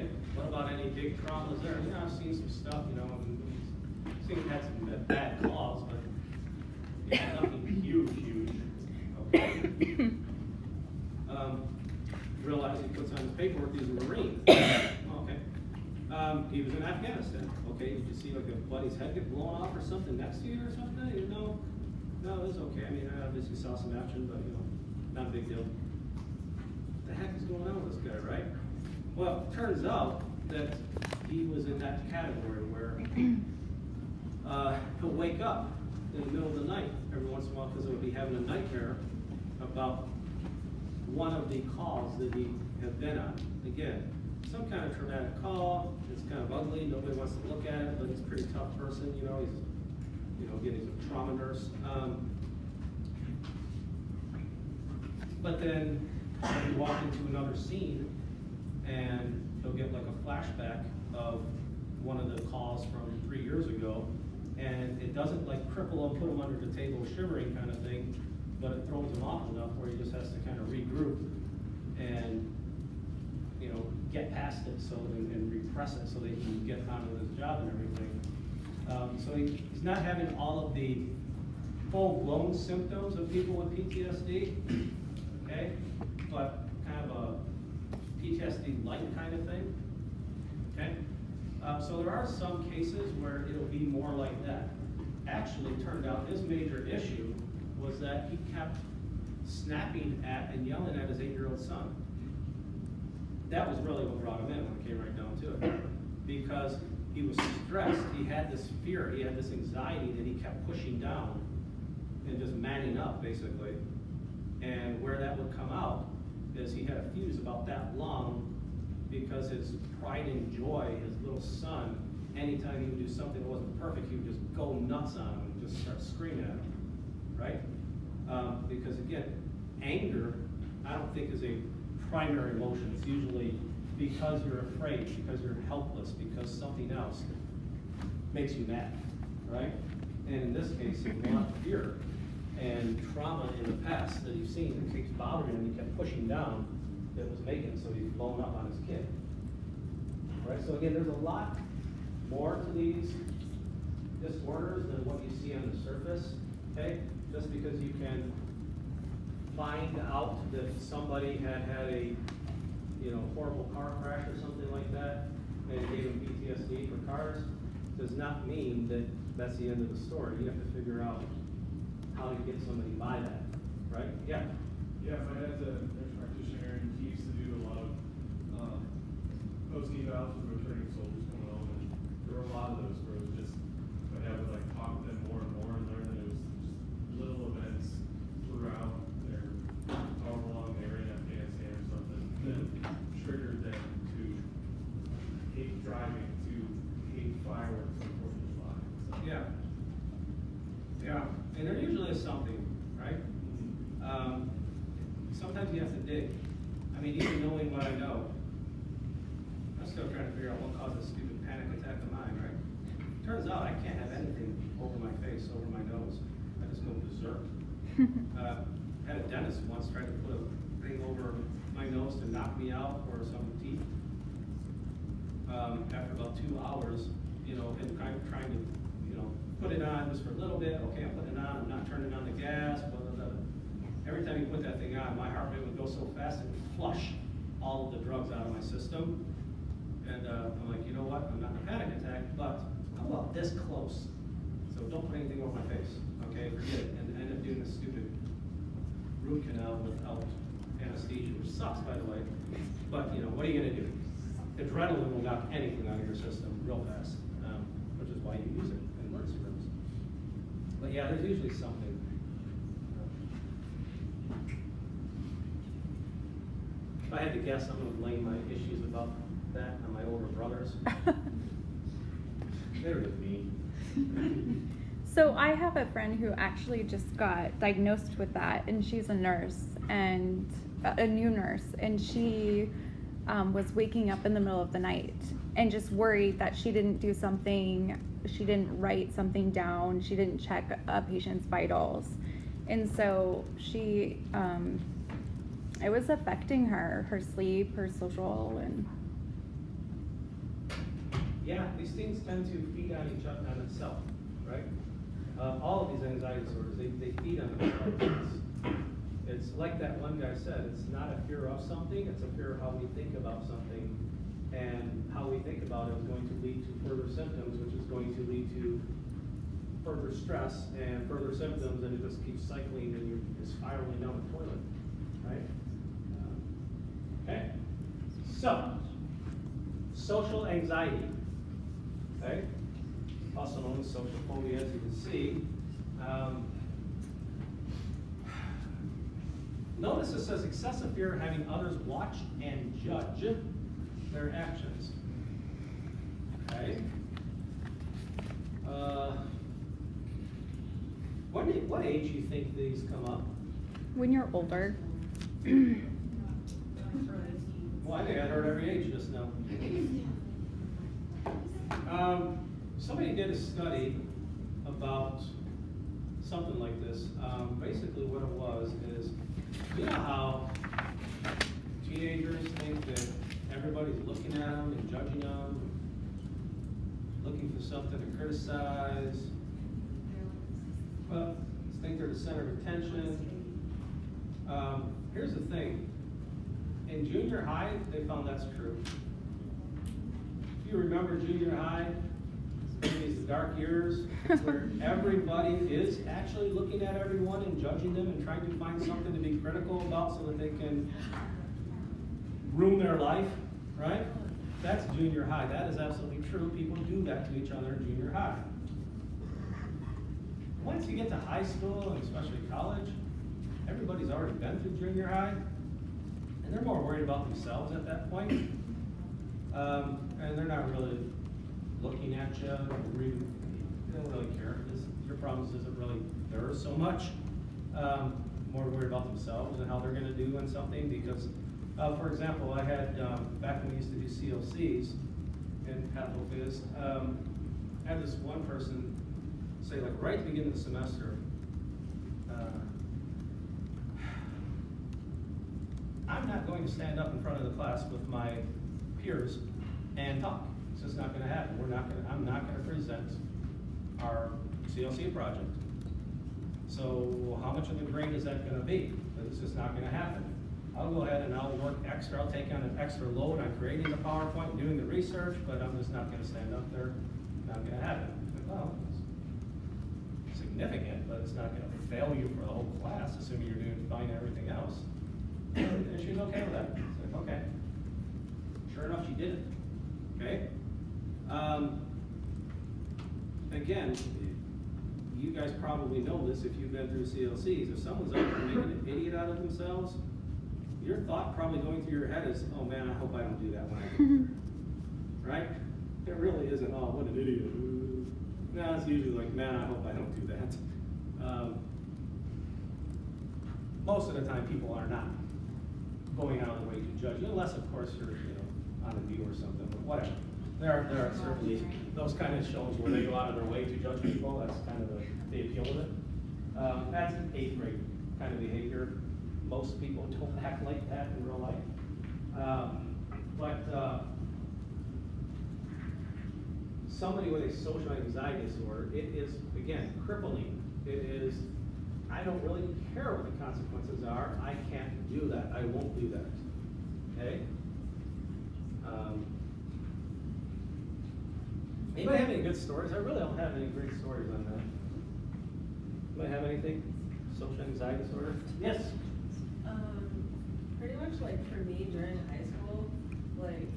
Okay, what about any big traumas there? You know, I've seen some stuff, you know, I've seen had some bad calls, but yeah, nothing huge, okay? Realize he puts on his paperwork, he's a Marine. Okay. He was in Afghanistan. Okay, did you see like a buddy's head get blown off or something next to you or something? You know, no, it was okay. I mean, I obviously saw some action, but you know, not a big deal. What the heck is going on with this guy, right? Well, it turns out that he was in that category where he'll wake up in the middle of the night every once in a while because he'll be having a nightmare about one of the calls that he had been on. Again, some kind of traumatic call. It's kind of ugly. Nobody wants to look at it, but he's a pretty tough person. You know, again, he's a trauma nurse. But then you walk into another scene, and he'll get like a flashback of one of the calls from 3 years ago, and it doesn't like cripple him, put him under the table, shivering kind of thing, but it throws him off enough where he just has to kind of regroup and, you know, get past it and repress it so that he can get on with his job and everything. So he's not having all of the full-blown symptoms of people with PTSD, okay, but kind of a PTSD-like kind of thing, okay? So there are some cases where it'll be more like that. Actually, it turned out his major issue was that he kept snapping at and yelling at his 8-year-old son. That was really what brought him in when it came right down to it. Because he was stressed, he had this fear, he had this anxiety that he kept pushing down and just manning up, basically. And where that would come out is he had a fuse about that long because his pride and joy, his little son, anytime he would do something that wasn't perfect, he would just go nuts on him and just start screaming at him, right? Because again, anger, I don't think is a primary emotion. It's usually because you're afraid, because you're helpless, because something else makes you mad, right? And in this case, he had a lot of fear and trauma in the past that he's seen that keeps bothering him. He kept pushing down that was making it so he's blown up on his kid. Right? So again, there's a lot more to these disorders than what you see on the surface. Okay? Just because you can find out that somebody had a horrible car crash or something like that and gave them PTSD for cars does not mean that that's the end of the story. You have to figure out how to get somebody by that, right? Yeah. Yeah, my dad's a nurse practitioner, and he used to do a lot of post-evals with returning soldiers coming home, and there were a lot of those where it was just, my dad would like talk with them more and more and learn that it was just little events throughout their, however long they were in Afghanistan or something, that triggered them to hate driving, to hate fireworks, and 4th of July. So. Yeah. Yeah. And there usually is something, right? Sometimes you have to dig. I mean, even knowing what I know, I'm still trying to figure out what caused a stupid panic attack of mine, right? Turns out I can't have anything over my face, over my nose. I just go berserk. Had a dentist once try to put a thing over my nose to knock me out for some teeth. After about 2 hours, and kind of trying to, put it on just for a little bit. Okay, I'm putting it on. I'm not turning on the gas. Blah, blah, blah. Every time you put that thing on, my heart rate would go so fast it would flush all of the drugs out of my system. And I'm like, you know what? I'm not in a panic attack, but how about this close? So don't put anything over my face. Okay, forget it. And end up doing this stupid root canal without anesthesia, which sucks, by the way. But what are you gonna do? Adrenaline will knock anything out of your system real fast, which is why you use it in emergency rooms. But yeah, there's usually something. If I had to guess, I'm gonna blame my issues about that on my older brothers. They're with me. So I have a friend who actually just got diagnosed with that, and she's a nurse, and a new nurse, and she was waking up in the middle of the night and just worried that she didn't do something, she didn't write something down, she didn't check a patient's vitals. And so she, it was affecting her sleep, her social, and yeah, these things tend to feed on each other, on itself, right? All of these anxiety disorders, they feed on themselves. It's like that one guy said, it's not a fear of something, it's a fear of how we think about something. And how we think about it is going to lead to further symptoms, which is going to lead to further stress and further symptoms, and it just keeps cycling and you're spiraling down the toilet, right? Okay? So, social anxiety, okay? Also known as social phobia, as you can see. Notice it says excessive fear of having others watch and judge their actions. Okay? What age do you think these come up? When you're older. Well, I think I heard every age just now. Somebody did a study about something like this. Basically what it was is, you know how teenagers think that everybody's looking at them and judging them, looking for something to criticize, well, think they're the center of attention. Here's the thing. In junior high, they found that's true. If you remember junior high, these dark years where everybody is actually looking at everyone and judging them and trying to find something to be critical about so that they can ruin their life, right? That's junior high. That is absolutely true. People do that to each other in junior high. Once you get to high school, and especially college, everybody's already been through junior high, and they're more worried about themselves at that point. And they're not really looking at you, they don't really care. Your problems isn't really theirs so much. More worried about themselves and how they're gonna do on something because, for example, I had, back when we used to do CLCs in pathophys, I had this one person say, like, right at the beginning of the semester, I'm not going to stand up in front of the class with my peers and talk. It's just not gonna happen. I'm not gonna present our CLC project. So how much of the grade is that gonna be? It's just not gonna happen. I'll go ahead and I'll work extra, I'll take on an extra load on creating the PowerPoint and doing the research, but I'm just not gonna stand up there. Not gonna happen. Well, it's significant, but it's not gonna fail you for the whole class, assuming you're doing fine and everything else. And she's okay with that. It's like, okay. Sure enough, she did it. Okay? Again, you guys probably know this if you've been through CLCs. If someone's out there making an idiot out of themselves, your thought probably going through your head is, oh man, I hope I don't do that when I get there. Right? It really isn't, oh, what an idiot. No, it's usually like, man, I hope I don't do that. Most of the time, people are not going out of the way to judge you, unless, of course, you're on a view or something, but whatever. There are certainly those kind of shows where they go out of their way to judge people. That's kind of the appeal of it. That's an 8th grade kind of behavior. Most people don't act like that in real life. But somebody with a social anxiety disorder, it is, again, crippling. It is, I don't really care what the consequences are. I can't do that. I won't do that. Okay? Anybody have any good stories? I really don't have any great stories on that. Anybody have anything? Social anxiety disorder? Yes? Pretty much like for me during high school, like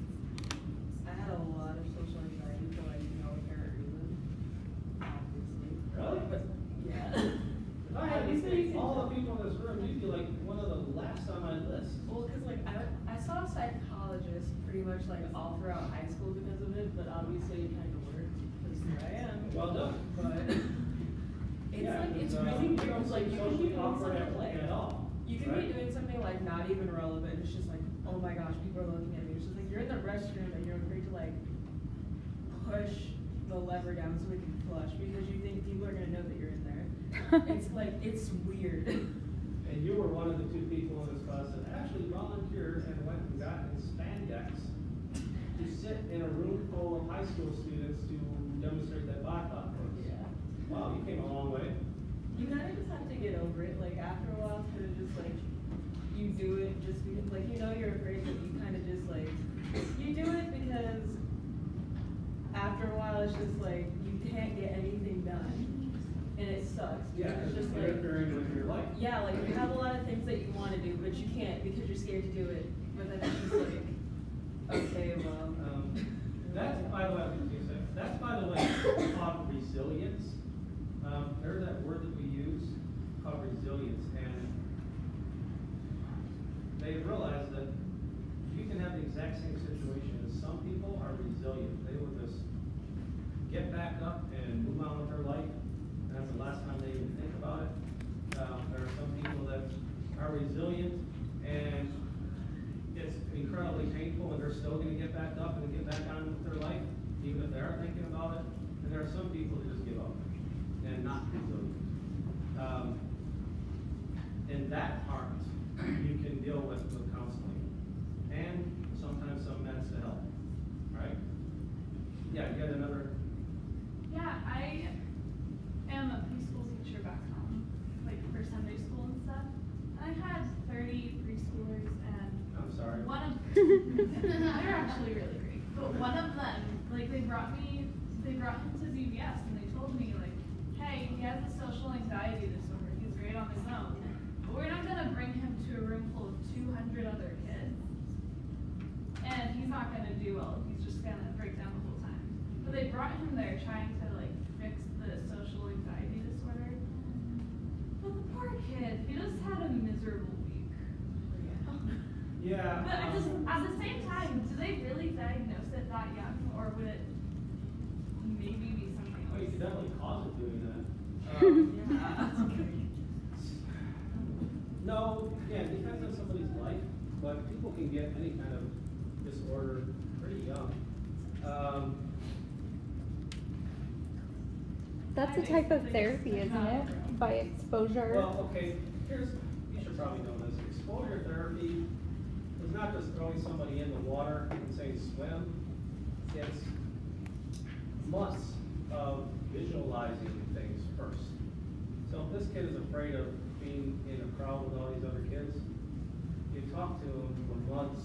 I had a lot of social anxiety for like no apparent reason, obviously. Really? But yeah. If I had to think all the people in this room, you'd be like one of the last on my list. Well, because like I saw a psychologist pretty much like all throughout high school because of it, but obviously it kind of worked because here I am. Well done. But it's really weird. It's like you can be doing something like you can be doing something like not even relevant. It's just like, oh my gosh, people are looking at me. It's just like you're in the restroom and you're afraid to like push the lever down so it can flush because you think people are gonna know that you're in there. It's like it's weird. And you were one of the 2 people in this class that actually volunteered and went and got in spandex to sit in a room full of high school students to demonstrate that BIPOC course. Yeah. Wow, you came a long way. You kind of just have to get over it, like after a while, it's kind of just like, you do it just because, like, you know you're afraid, but you kind of just like, you do it because after a while, it's just like, you can't get anything done, and it sucks. Yeah, It's it's just just like, interfering with your life. yeah, like you have a lot of things that you want to do, but you can't because you're scared to do it, but then it's just like, okay, well. That's, by the way, I was gonna say, that's by the way, called resilience. There's that word that we use called resilience, and they realize that you can have the exact same situation as some people are resilient. They will just get back up and move on with their life, and that's the last time they even think about it. There are some people that are resilient, and it's incredibly painful, and they're still gonna get back up and get back on with their life, even if they are thinking about it. And there are some people who just give up and not resilient. And that part you can deal with counseling and sometimes some meds to help, right? Yeah, you got another? Yeah, I am a preschool teacher back home, like for Sunday school and stuff. I had 30 preschoolers and I'm sorry. one of they're actually really great. But one of them, like they brought him to ZBS and they told me like, hey, he has a social anxiety disorder. He's great on his own. But we're not gonna bring him to a room full of 200 other kids. And he's not gonna do well. He's just gonna break down the whole time. But they brought him there trying to like fix the social anxiety disorder. But the poor kid, he just had a miserable week. Yeah. But I just, at the same time, do they really diagnose it that young, or would it maybe be something Well, you else? could definitely cause it doing that. No, yeah, it depends on somebody's life, but people can get any kind of disorder pretty young. That's a type of therapy, isn't it? By exposure. Well, okay, you should probably know this. Exposure therapy is not just throwing somebody in the water and saying swim. It's months of visualizing things first. So if this kid is afraid of being in a crowd with all these other kids, you talk to him for months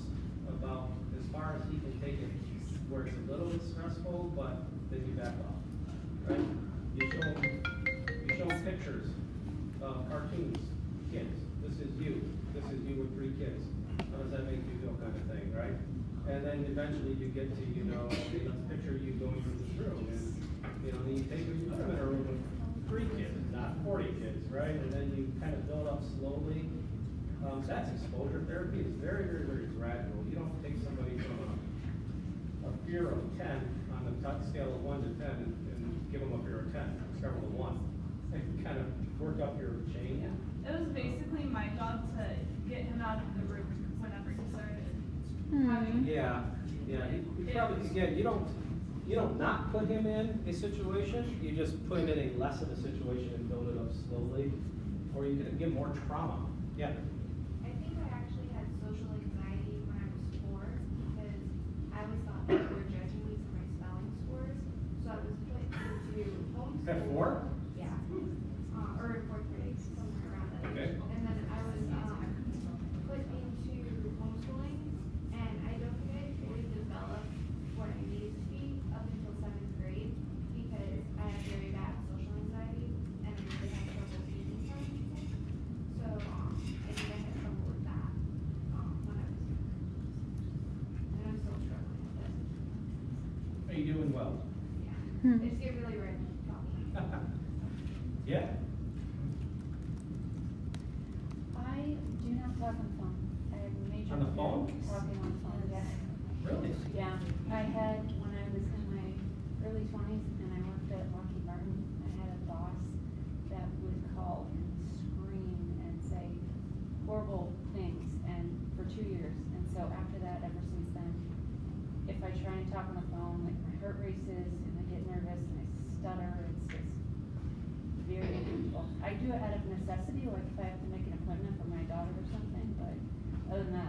about as far as he can take it, where it's a little bit stressful, but then you back off, right? You show him pictures of cartoons, kids. This is you with 3 kids. How does that make you feel, kind of thing, right? And then eventually you get to, okay, let's picture you going through this room, and then you take them, you put them in a room with 3 kids, not 40 kids, right? And then you kind of build up slowly. That's exposure therapy. It's very, very, very gradual. You don't take somebody from a fear of 10 on the scale of 1 to 10 and give them a fear of 10. Start with a 1 and kind of work up your chain. It was basically my job to get him out of the room whenever he started Hmm. having. Yeah. You probably, again, you don't not put him in a situation, you just put him in a less of a situation and build it up slowly, or you can give more trauma. Yeah. I think I actually had social anxiety when I was 4 because I always thought that they were judging me for my spelling scores. So I was put into homeschool. At 4? Yeah. Or in 4th grade, somewhere around that Okay. age. And then I was put into homeschooling, and I don't think I fully developed what I needed to be up until 7th grade because I had very bad social anxiety and I really had trouble being around people. So I think I had trouble with that when I was younger. And I'm still struggling with it. Are you doing well? Yeah. Hmm. I just get really red and talking. Yeah. I do not talk on the phone. I have major. On the phone? fear of talking on the phone, yes. Really? Yeah, I had, when I was in my early 20s and I worked at Lockheed Martin, I had a boss that would call and scream and say horrible things, and for 2 years. And so after that, ever since then, if I try and talk on the phone, like my heart races and I get nervous and I stutter, it's just very painful. I do it out of necessity, like if I have to make an appointment for my daughter or something, but other than that,